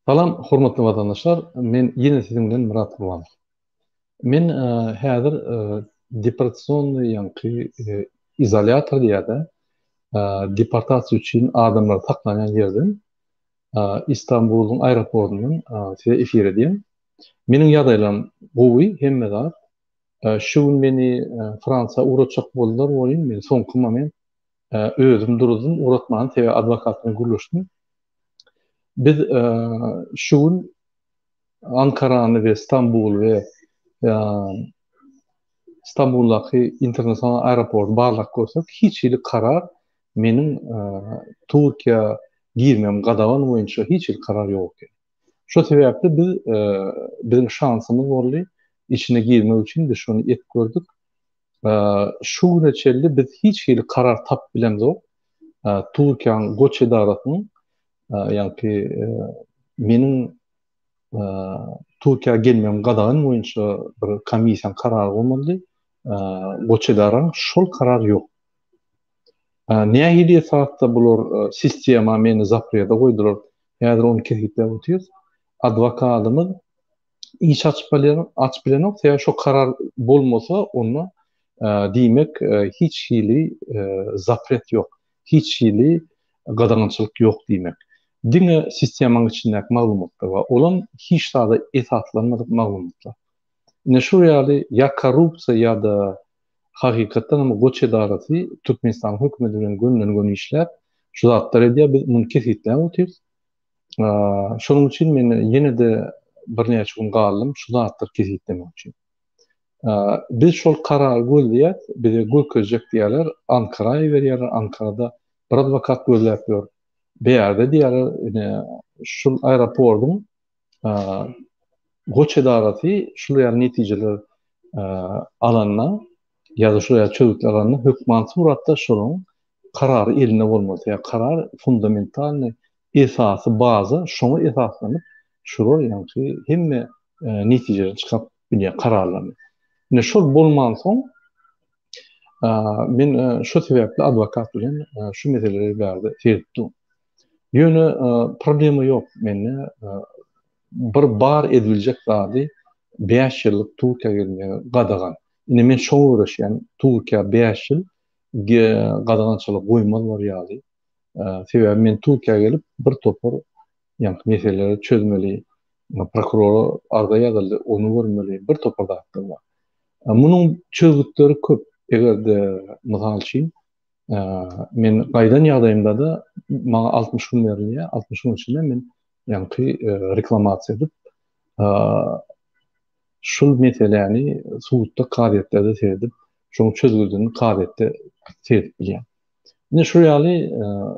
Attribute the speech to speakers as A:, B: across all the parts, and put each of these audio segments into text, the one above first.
A: Salam, hormatly vatandaşlar. Men yine sizinden Murat Kurbanov. Men häzir depression ýa-ni izolyator diýerde deportasiýa üçin adamlar taklanýan ýerden Istanbulyň aeroportundan size efir edýän. Meniň ýagdaýlarym gowy hemme zat. Şu gün meni Fransa uğratjak boldylar, bolýan men soňky moment özüm durdum, uğratmany tebe adwokatlyň gürleşdim. Biz şu gün Ankara'nı ve İstanbul ve İstanbul'daki internasyonel aeroport barlak görsek hiç ili karar menin Türkiye girmem gadawan boýunça hiç il karar yok. Şu sebäpli biz bizim şansımız boldy. İçine girmek için biz şunu et gördük. Şu reçelli biz hiç il karar tap bilen zor. Türkiye'nin göç edaratynyň yani menin Türkiye gelmem gadawan boýunça bir komissiýa karary bolmaly. Göç edaran şol karar ýok. Nähili esasda bular sistema meni zapryada goýdular. Häzir onu kesikläp otyrys. Adwokatymyz iş açyp bilenok, şo karar bolmasa onu diýmek hiç hili zapret ýok. Hiç hili gadaňçylyk ýok diýmek. Diňe sistemanyň içindäki maglumatlar we olan hiç daha esaslanmadyk maglumatlar. Ne şu ýaly ya korrupsiýa ýa-da hakykatdan ama göç edarasy Türkmenistan hökümeti bilen gönülen işler şu zatlar edýär, biz muny kesikläp otyrys. Şonuň üçin men ýene de bir näçe gün galdym şu zatlar kesiklemek üçin. Biz şol karar gözleýär, bize gökejek diýerler, Ankara'ya berýärler, Ankara'da bir adwokat gözläp ýör. Beýerde diýerler, şol aeroportun göç edarasy şular netijeler alanna ýa-da şular çöwükler alanna hökümet suratda şonuň karary eline bolmasy, karar fundamental esasy bazy şoňa esaslanyp şular ýa-ni hemme netijeler çykyp bilýär kararlary. Ne şol bolman soň men şu sebäpli adwokat bilen şu meseleleri berdi tertdim. Ýöne problemi ýok menne. Bir bar edilecek zady 5 ýyllyk Türkiýe gelmegi gadagan. Ine men şoňa uğraşýan Türkiýe 5 ýyl gadagançylyk goýmaz bar ýaly. Sebäbi men Türkiýe gelip bir topar ýa-ni meseleleri çözmeli, prokuror arda ýazyldy, onu görmeli, bir topar zatlar bar. Munyň çözgütleri köp. Egerde mysal üçin men gaýdan ýagdaýymda da maňa 60 gün berilýär. 60 gün içinde men ýa-ni reklamasiýa edip şol meseleni suwutda gazetlerde seredip, şoň çözgüldüğünü gazette seredip bilýär. Ne şu ýaly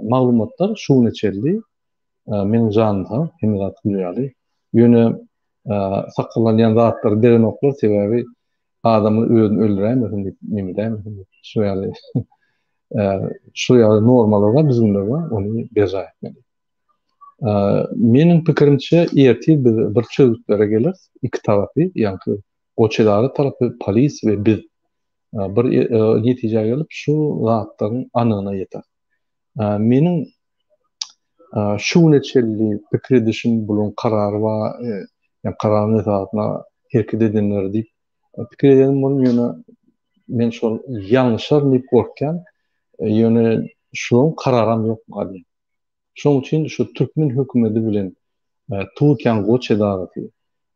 A: maglumatlar şu neçeldi men janyňda hem zat ýaly. Ýöne saklanan zatlar deren oklar sebäbi adamı özünü öldürämesin diýip nimedämesin şu ýaly şu ýaly normalara bizimler var, onu beja etmeli. Meniň pikirimçe ertir bir çözgütlere gelir, iki tarapy, ýa-ni göç edary tarapy, polis we biz bir netijeye gelip şu zatlaryň anygyna ýeter. Meniň şu neçeli pikir edişim bulan karary we ýa kararyň esasyna herket edenler diýip pikir edenim bolum ýöne men şol ýalňyşar diýip gorkýan ýöne şoň kararam ýok gady. Şoň üçin şu Türkmen hökümeti bilen Türkiýanyň göç edarasy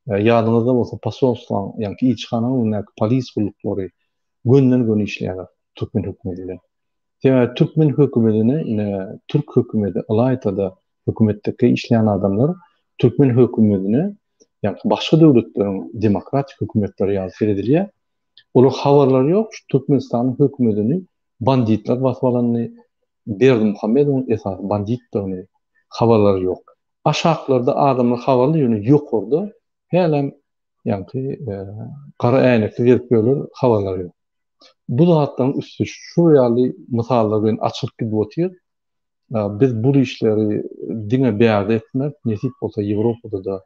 A: ýadyňyzda bolsa pasolstwan ýa-ni ilçixanaň polis gullyklary gönülen işleýär Türkmen hökümeti bilen. Türkmen hökümetine Türk hökümeti alaytada hökümetdeki işleyen adamlar Türkmen hökümetine yani başka devletleriň demokratik hökümetleri ýaly edilýär. Olar habarlary ýok. Türkmenistan'ın hökümetini banditler basmalarını Berdi Muhammedowyň esas banditlerini habarlary ýok. Aşaklarda adamlar habarly ýöne ýok orada. Helem yani kara äynekli gelip ýöler habarlary ýok. Bu zatdan üstü şu ýaly mysallar bilen açyk gidip otýar. Biz bu işleri diňe beýan etmek, nesip bolsa Ýewropada da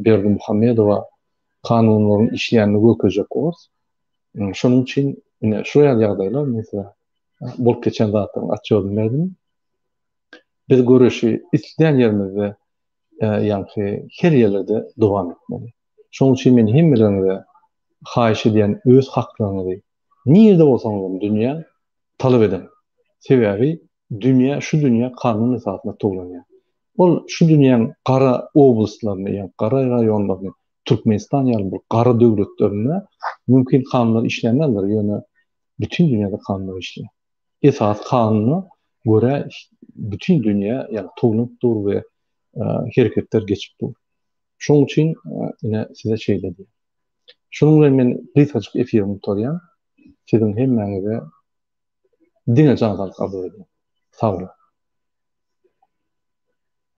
A: Berdi Muhammedowa kanunlaryň işleýänini gökejek bolsa. Şonuň üçin şu ýagdaýlar mesela bolup geçen zatlaryň açygyny berdim. Biz göreşi isleýän ýerimizde yani her yerlerde devam etmeli. Şoň üçin men hemmelerine haýyş edýän öz haklaryňy nirde bolsaňyz dünýä talap edin. Sebäbi dünýä şu dünýä kanun esasynda toglanýar. Ol şu dünýäň gara oblastlaryny, ýani gara raýonlaryny, Türkmenistan ýaly bu gara döwletlerine mümkin kanunlar işlenýärler, ýöne bütün dünýäde kanunlar işleýär. Esas kanuny göre bütün dünýä ýani toglanyp dur we hereketler geçip dur. Şoň üçin ine size şeýle diýen. Şonuň bilen men kysgaçyk efirimi tutarýan. Sizin hemmäňize diňe jansalyk arzu edýän. Sag bolun.